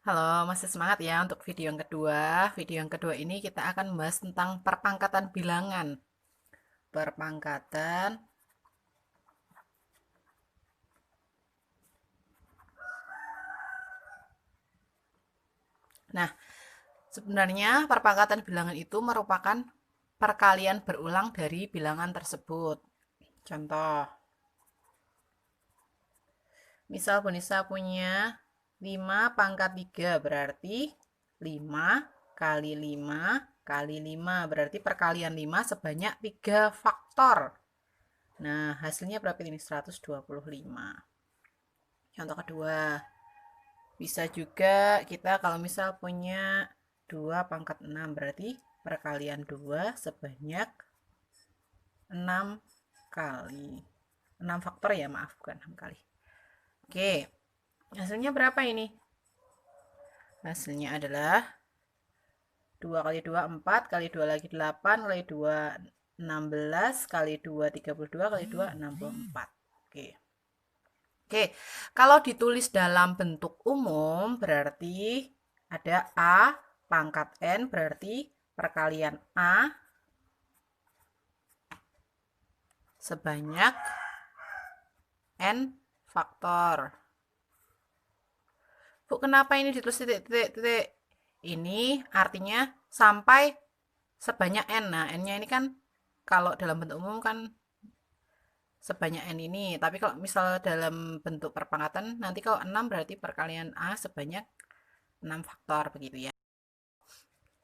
Halo, masih semangat ya untuk video yang kedua. Video yang kedua ini kita akan membahas tentang perpangkatan bilangan. Perpangkatan. Nah, sebenarnya perpangkatan bilangan itu merupakan perkalian berulang dari bilangan tersebut. Contoh, misal Bonisa punya 5 pangkat 3 berarti 5 kali 5 kali 5 berarti perkalian 5 sebanyak 3 faktor. Nah, hasilnya berapa ini? 125. Contoh kedua, bisa juga kita kalau misal punya 2 pangkat 6 berarti perkalian 2 sebanyak 6 kali. 6 faktor ya, maaf, bukan 6 kali. Oke, hasilnya berapa ini? Hasilnya adalah 2 kali 2 4, kali 2 lagi 8, kali 2 16, kali 2 32, kali 2 64. Oke. Oke, kalau ditulis dalam bentuk umum berarti ada A pangkat N berarti perkalian A sebanyak N faktor. Bu, kenapa ini ditulis titik-titik? Ini artinya sampai sebanyak N. Nah, N-nya ini kan kalau dalam bentuk umum kan sebanyak N ini. Tapi kalau misal dalam bentuk perpangkatan, nanti kalau 6 berarti perkalian A sebanyak 6 faktor, begitu ya.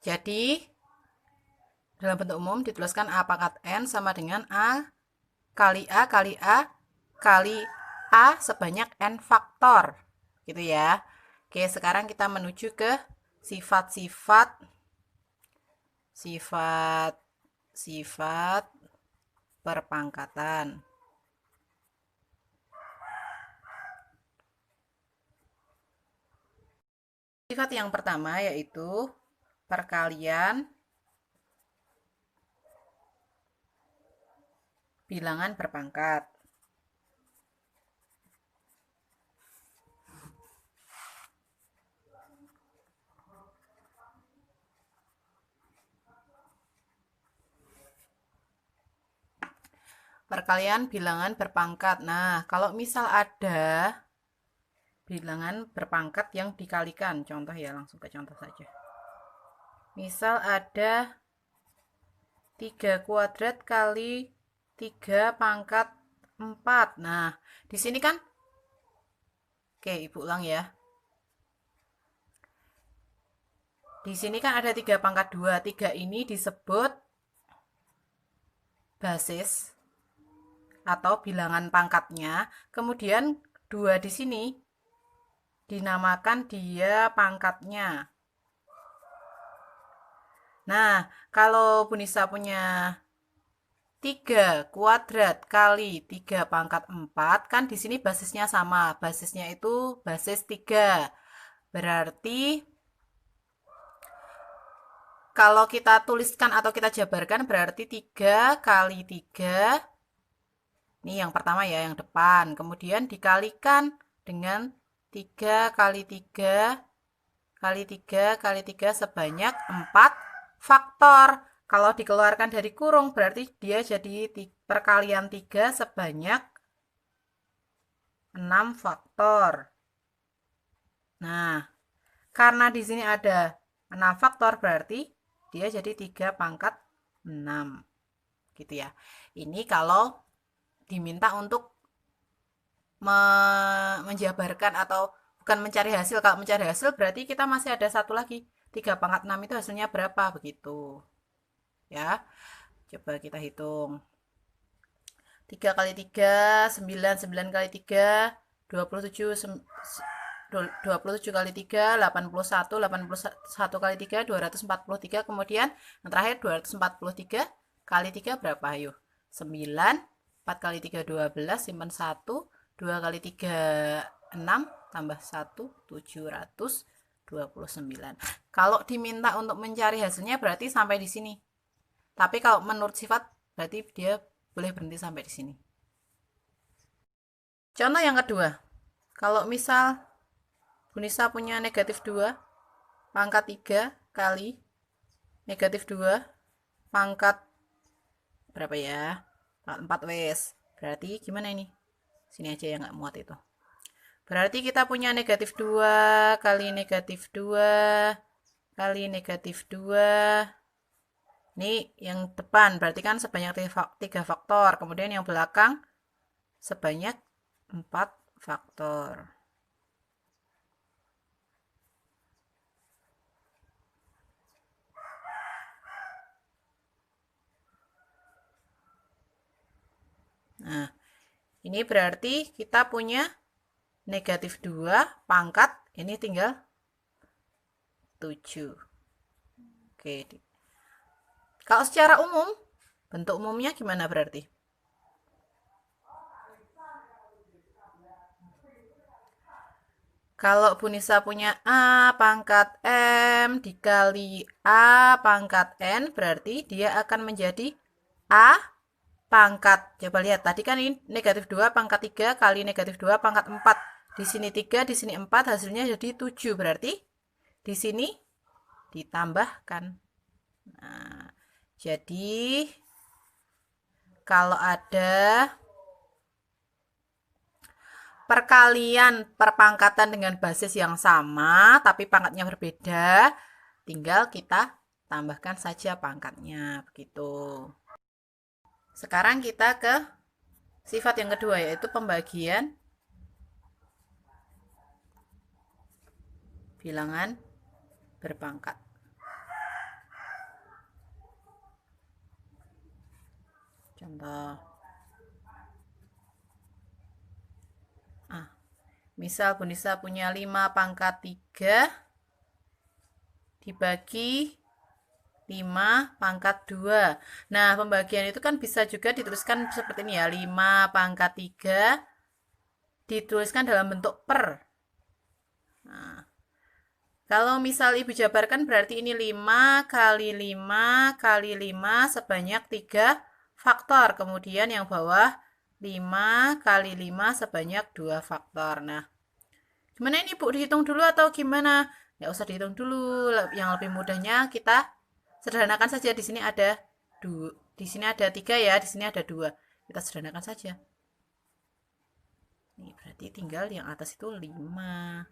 Jadi, dalam bentuk umum dituliskan A pangkat N sama dengan A kali A kali A kali A sebanyak N faktor. Gitu ya. Oke, sekarang kita menuju ke sifat-sifat sifat-sifat perpangkatan. Sifat yang pertama yaitu perkalian bilangan berpangkat. Perkalian bilangan berpangkat. Nah, kalau misal ada bilangan berpangkat yang dikalikan, contoh ya, langsung ke contoh saja. Misal ada 3 kuadrat kali 3 pangkat 4. Nah, di sini kan, oke, Ibu ulang ya. Di sini kan ada 3 pangkat 2. 3 ini disebut basis atau bilangan pangkatnya. Kemudian 2 di sini dinamakan dia pangkatnya. Nah, kalau Bu Nisa punya 3 kuadrat kali 3 pangkat 4, kan di sini basisnya sama. Basisnya itu basis 3. Berarti kalau kita tuliskan atau kita jabarkan berarti 3 kali 3. Ini yang pertama ya, yang depan. Kemudian dikalikan dengan 3 kali 3 kali 3 kali 3 sebanyak 4 faktor. Kalau dikeluarkan dari kurung berarti dia jadi perkalian 3 sebanyak 6 faktor. Nah, karena di sini ada 6 faktor berarti dia jadi 3 pangkat 6. Gitu ya. Ini kalau diminta untuk menjabarkan atau bukan mencari hasil. Kalau mencari hasil berarti kita masih ada satu lagi. 3 pangkat 6 itu hasilnya berapa begitu. Ya. Coba kita hitung. 3 kali 3, 9, 9 kali 3, 27, 27 kali 3, 81, 81 kali 3, 243, kemudian yang terakhir 243 kali 3 berapa? Ayo. 9, 4 kali 3, 12, simpan 1, 2 kali 3, 6, tambah 1, 729. Kalau diminta untuk mencari hasilnya berarti sampai di sini. Tapi kalau menurut sifat berarti dia boleh berhenti sampai di sini. Contoh yang kedua, kalau misal Bu Nisa punya negatif 2 pangkat 3 kali negatif 2 pangkat berapa ya? Pangkat 4 wes. Berarti gimana ini? Sini aja yang nggak muat itu. Berarti kita punya negatif 2 kali negatif 2 kali negatif 2. Ini yang depan berarti kan sebanyak 3 faktor. Kemudian yang belakang sebanyak 4 faktor. Nah, ini berarti kita punya negatif 2 pangkat, ini tinggal 7. Oke. Kalau secara umum, bentuk umumnya gimana berarti? Kalau Bu Nisa punya A pangkat M dikali A pangkat N, berarti dia akan menjadi A pangkat. Coba lihat, tadi kan ini negatif 2 pangkat 3 kali negatif 2 pangkat 4. Di sini 3, di sini 4, hasilnya jadi 7. Berarti di sini ditambahkan. Nah, jadi kalau ada perkalian perpangkatan dengan basis yang sama tapi pangkatnya berbeda, tinggal kita tambahkan saja pangkatnya begitu. Sekarang kita ke sifat yang kedua, yaitu pembagian bilangan berpangkat. Contoh, misal Bu Nisa punya 5 pangkat 3 dibagi 5 pangkat 2. Nah, pembagian itu kan bisa juga dituliskan seperti ini ya, 5 pangkat 3 dituliskan dalam bentuk per. Nah, kalau misal Ibu jabarkan berarti ini 5 kali 5 kali 5 sebanyak 3 faktor. Kemudian yang bawah 5 kali 5 sebanyak 2 faktor. Nah, gimana ini Bu, dihitung dulu atau gimana? Nggak usah dihitung dulu. Yang lebih mudahnya kita sederhanakan saja. Di sini ada 2, di sini ada 3 ya, di sini ada 2. Kita sederhanakan saja. Nih, berarti tinggal yang atas itu 5.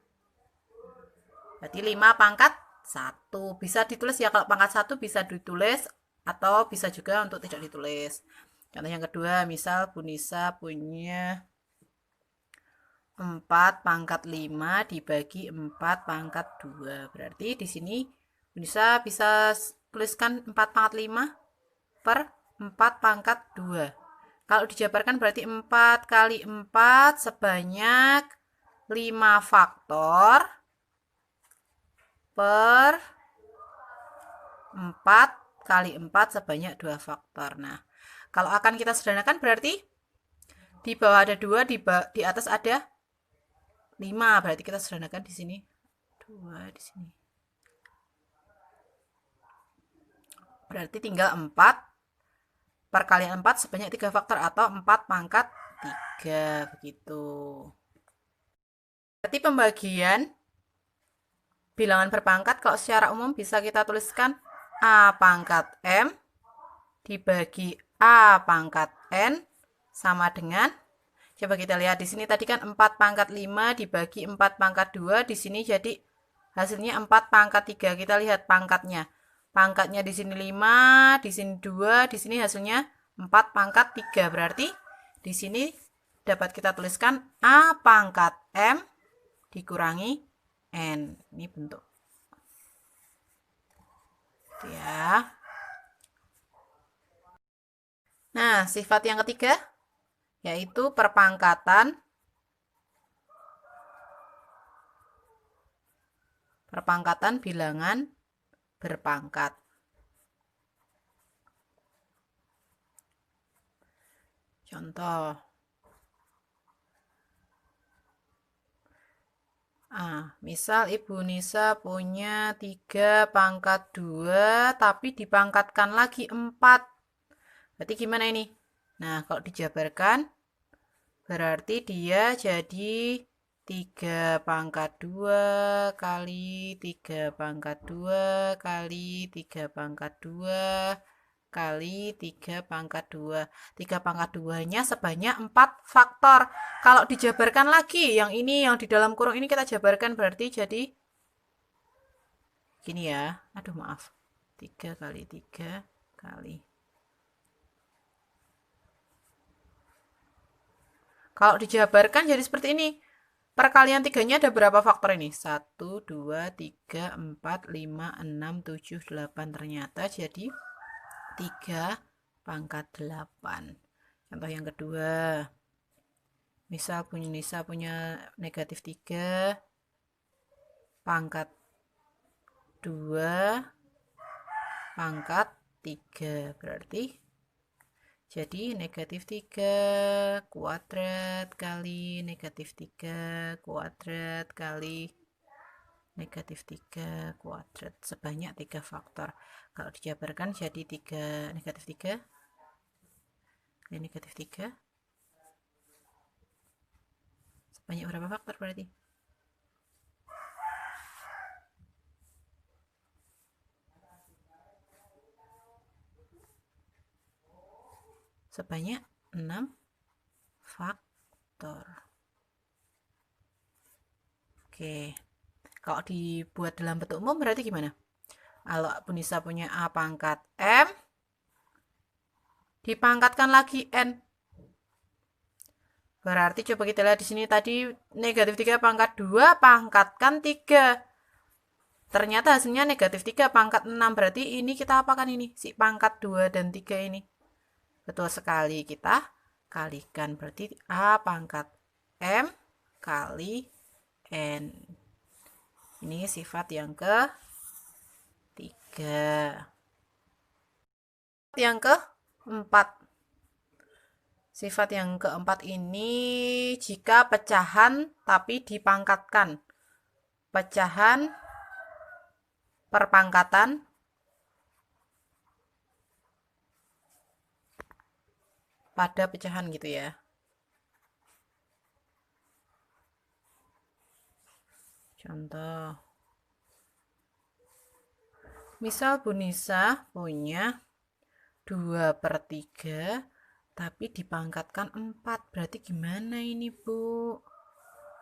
Berarti 5 pangkat 1. Bisa ditulis ya, kalau pangkat 1 bisa ditulis atau bisa juga untuk tidak ditulis. Contoh yang kedua, misal Bu Nisa punya 4 pangkat 5 dibagi 4 pangkat 2. Berarti di sini Bu Nisa bisa tuliskan 4 pangkat 5 per 4 pangkat 2. Kalau dijabarkan berarti 4 kali 4 sebanyak 5 faktor per 4 kali 4 sebanyak 2 faktor. Nah, kalau akan kita sederhanakan berarti di bawah ada 2, di atas ada 5. Berarti kita sederhanakan di sini 2 di sini. Berarti tinggal 4 perkalian 4 sebanyak 3 faktor atau 4 pangkat 3 begitu. Berarti pembagian bilangan berpangkat kalau secara umum bisa kita tuliskan A pangkat M dibagi A pangkat N sama dengan, coba kita lihat di sini tadi kan 4 pangkat 5 dibagi 4 pangkat 2, di sini jadi hasilnya 4 pangkat 3. Kita lihat pangkatnya. Pangkatnya di sini 5, di sini 2, di sini hasilnya 4 pangkat 3. Berarti di sini dapat kita tuliskan A pangkat M dikurangi N. Ini bentuk. Ya. Nah, sifat yang ketiga yaitu perpangkatan bilangan berpangkat. Contoh. Misal Ibu Nisa punya 3 pangkat 2 tapi dipangkatkan lagi 4. Berarti gimana ini? Nah, kalau dijabarkan berarti dia jadi 3 pangkat 2 kali 3 pangkat 2 kali 3 pangkat 2 kali 3 pangkat 2. 3 pangkat 2-nya sebanyak 4 faktor. Kalau dijabarkan lagi, yang ini yang di dalam kurung ini kita jabarkan berarti jadi gini ya. Aduh maaf. 3 kali 3 kali. Kalau dijabarkan jadi seperti ini. Perkalian 3-nya ada berapa faktor ini? 1, 2, 3, 4, 5, 6, 7, 8. Ternyata jadi 3 pangkat 8. Contoh yang kedua. Misal Nisa punya negatif 3 pangkat 2 pangkat 3. Berarti jadi negatif 3 kuadrat kali negatif 3 kuadrat kali negatif 3 kuadrat sebanyak 3 faktor. Kalau dijabarkan jadi 3 negatif 3 kali negatif 3 sebanyak berapa faktor berarti? Sebanyak 6 faktor. Oke. Kalau dibuat dalam bentuk umum berarti gimana? Kalau Bunisa punya A pangkat M, dipangkatkan lagi N. Berarti coba kita lihat di sini tadi negatif 3 pangkat 2 pangkatkan 3. Ternyata hasilnya negatif 3 pangkat 6. Berarti ini kita apakan ini? Si pangkat 2 dan 3 ini. Betul sekali, kita kalikan. Berarti A pangkat M kali N. Ini sifat yang ketiga. Yang keempat. Sifat yang keempat ini jika pecahan tapi dipangkatkan. Pecahan perpangkatan pada pecahan gitu ya. Contoh. Misal Bunisa punya 2/3 tapi dipangkatkan 4. Berarti gimana ini, Bu?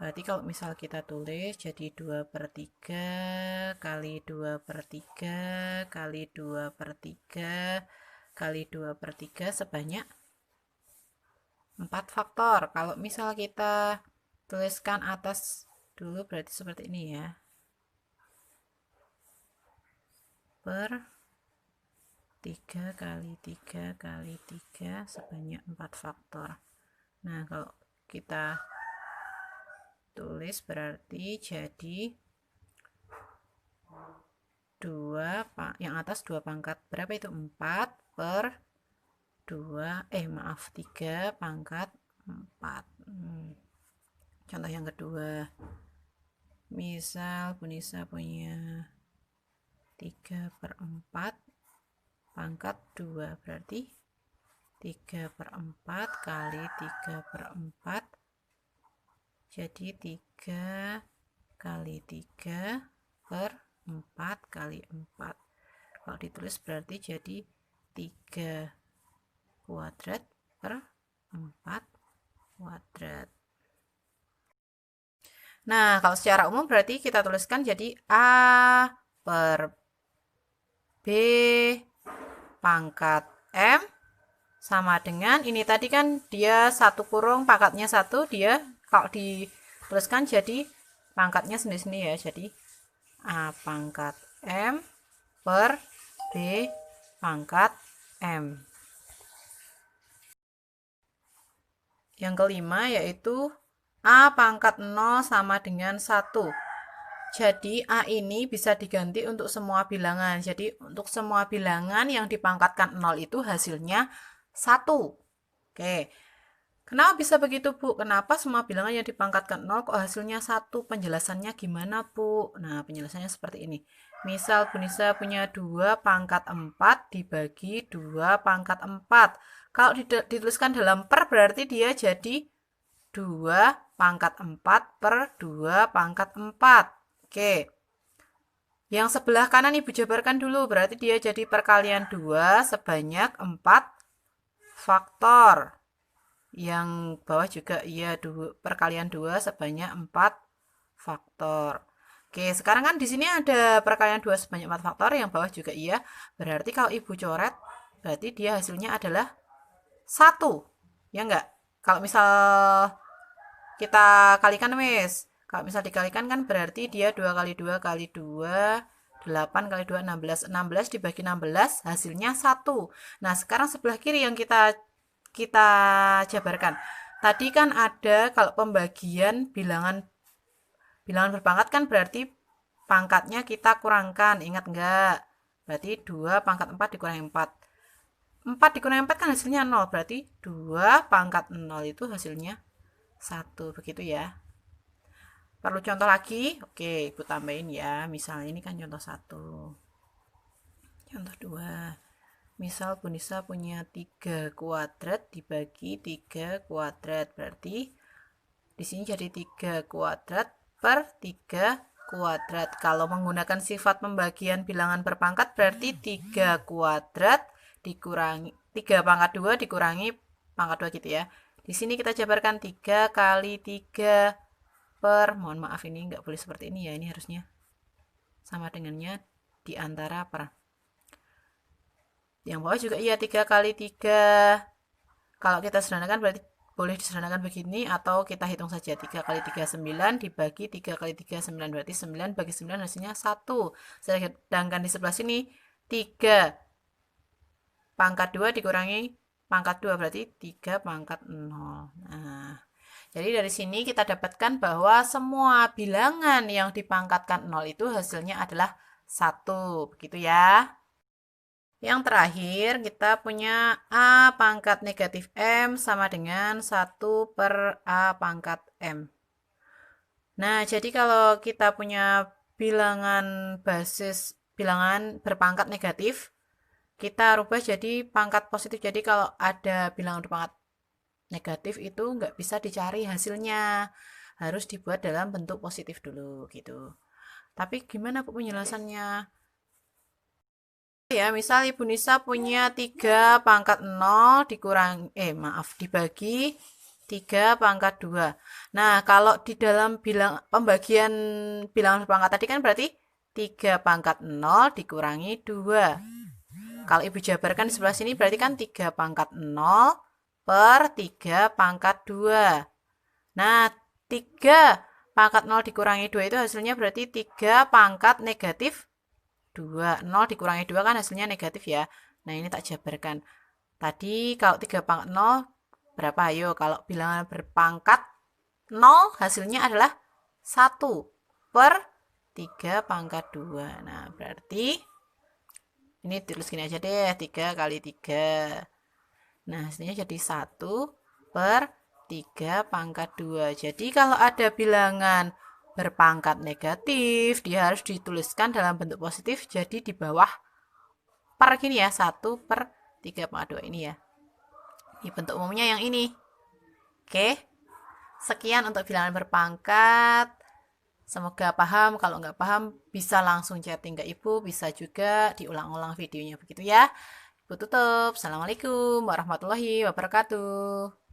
Berarti kalau misal kita tulis jadi 2/3 kali 2/3 kali 2/3 kali 2/3 sebanyak 4 faktor. Kalau misal kita tuliskan atas dulu berarti seperti ini ya. Per 3 kali 3 kali 3 sebanyak 4 faktor. Nah, kalau kita tulis berarti jadi 2, yang atas 2 pangkat berapa itu? 4 per 2, maaf 3 pangkat 4. Contoh yang kedua. Misal Bunisa punya 3/4 pangkat 2. Berarti 3/4 kali 3/4 jadi 3 kali 3 per 4 kali 4. Kalau ditulis berarti jadi 3 kuadrat per 4 kuadrat. Nah, kalau secara umum berarti kita tuliskan jadi A per B pangkat M sama dengan ini tadi kan dia satu kurung pangkatnya 1, dia kalau dituliskan jadi pangkatnya sendiri-sendiri ya. Jadi A pangkat M per B pangkat M. Yang kelima yaitu A pangkat 0 sama dengan 1. Jadi A ini bisa diganti untuk semua bilangan. Jadi untuk semua bilangan yang dipangkatkan 0 itu hasilnya 1. Oke. Kenapa bisa begitu, Bu? Kenapa semua bilangan yang dipangkatkan 0 kok hasilnya 1? Penjelasannya gimana, Bu? Nah, penjelasannya seperti ini. Misal Bunisa punya 2 pangkat 4 dibagi 2 pangkat 4. Kalau dituliskan dalam per berarti dia jadi 2 pangkat 4 per 2 pangkat 4. Oke. Yang sebelah kanan Ibu jabarkan dulu, berarti dia jadi perkalian 2 sebanyak 4 faktor. Yang bawah juga iya, perkalian 2 sebanyak 4 faktor. Oke, sekarang kan di sini ada perkalian 2 sebanyak 4 faktor, yang bawah juga iya. Berarti kalau Ibu coret, berarti dia hasilnya adalah 1. Ya enggak? Kalau misal kita kalikan wis. Kalau misal dikalikan kan berarti dia 2 kali 2 kali 2, 8 kali 2, 16. 16 dibagi 16 hasilnya 1. Nah, sekarang sebelah kiri yang kita jabarkan. Tadi kan ada kalau pembagian bilangan berpangkat kan berarti pangkatnya kita kurangkan. Ingat enggak? Berarti 2 pangkat 4 dikurangi 4. 4 dikurangi 4 kan hasilnya 0. Berarti 2 pangkat 0 itu hasilnya 1. Begitu ya. Perlu contoh lagi? Oke, Ibu tambahin ya. Misalnya ini kan contoh 1. Contoh 2. Misal Bu Nisa punya 3 kuadrat dibagi 3 kuadrat. Berarti di sini jadi 3 kuadrat per 3 kuadrat. Kalau menggunakan sifat pembagian bilangan berpangkat berarti 3 kuadrat dikurangi 3 pangkat 2 dikurangi pangkat 2 gitu ya. Di sini kita jabarkan 3 kali 3 per, mohon maaf ini nggak boleh seperti ini ya, ini harusnya sama dengannya di antara per. Yang bawah juga iya 3 kali 3. Kalau kita sederhanakan berarti boleh disederhanakan begini atau kita hitung saja 3 kali 3 9 dibagi 3 kali 3 9 berarti 9 bagi 9 hasilnya 1. Sedangkan di sebelah sini 3 pangkat 2 dikurangi pangkat 2 berarti 3 pangkat 0. Nah, jadi dari sini kita dapatkan bahwa semua bilangan yang dipangkatkan 0 itu hasilnya adalah 1. Begitu ya. Yang terakhir kita punya A pangkat negatif M sama dengan 1 per A pangkat M. Nah, jadi kalau kita punya bilangan berpangkat negatif, kita rubah jadi pangkat positif. Jadi kalau ada bilangan berpangkat negatif itu nggak bisa dicari hasilnya. Harus dibuat dalam bentuk positif dulu gitu. Tapi gimana Bu penjelasannya? Ya, misal Ibu Nisa punya 3 pangkat 0 dibagi 3 pangkat 2. Nah, kalau di dalam pembagian bilangan berpangkat tadi kan berarti 3 pangkat 0 dikurangi 2. Kalau Ibu jabarkan di sebelah sini berarti kan 3 pangkat 0 per 3 pangkat 2. Nah, 3 pangkat 0 dikurangi 2 itu hasilnya berarti 3 pangkat negatif 2. 0 dikurangi 2 kan hasilnya negatif ya. Nah, ini tak jabarkan. Tadi kalau 3 pangkat 0 berapa? Ayo, kalau bilangan berpangkat 0 hasilnya adalah 1 per 3 pangkat 2. Nah, berarti ini tulis gini aja deh, 3 kali 3. Nah, hasilnya jadi 1 per 3 pangkat 2. Jadi kalau ada bilangan berpangkat negatif, dia harus dituliskan dalam bentuk positif. Jadi di bawah per gini ya, 1 per 3 pangkat 2 ini ya. Ini bentuk umumnya yang ini. Oke, sekian untuk bilangan berpangkat. Semoga paham. Kalau nggak paham, bisa langsung chatting ke Ibu. Bisa juga diulang-ulang videonya begitu ya. Ibu tutup. Assalamualaikum warahmatullahi wabarakatuh.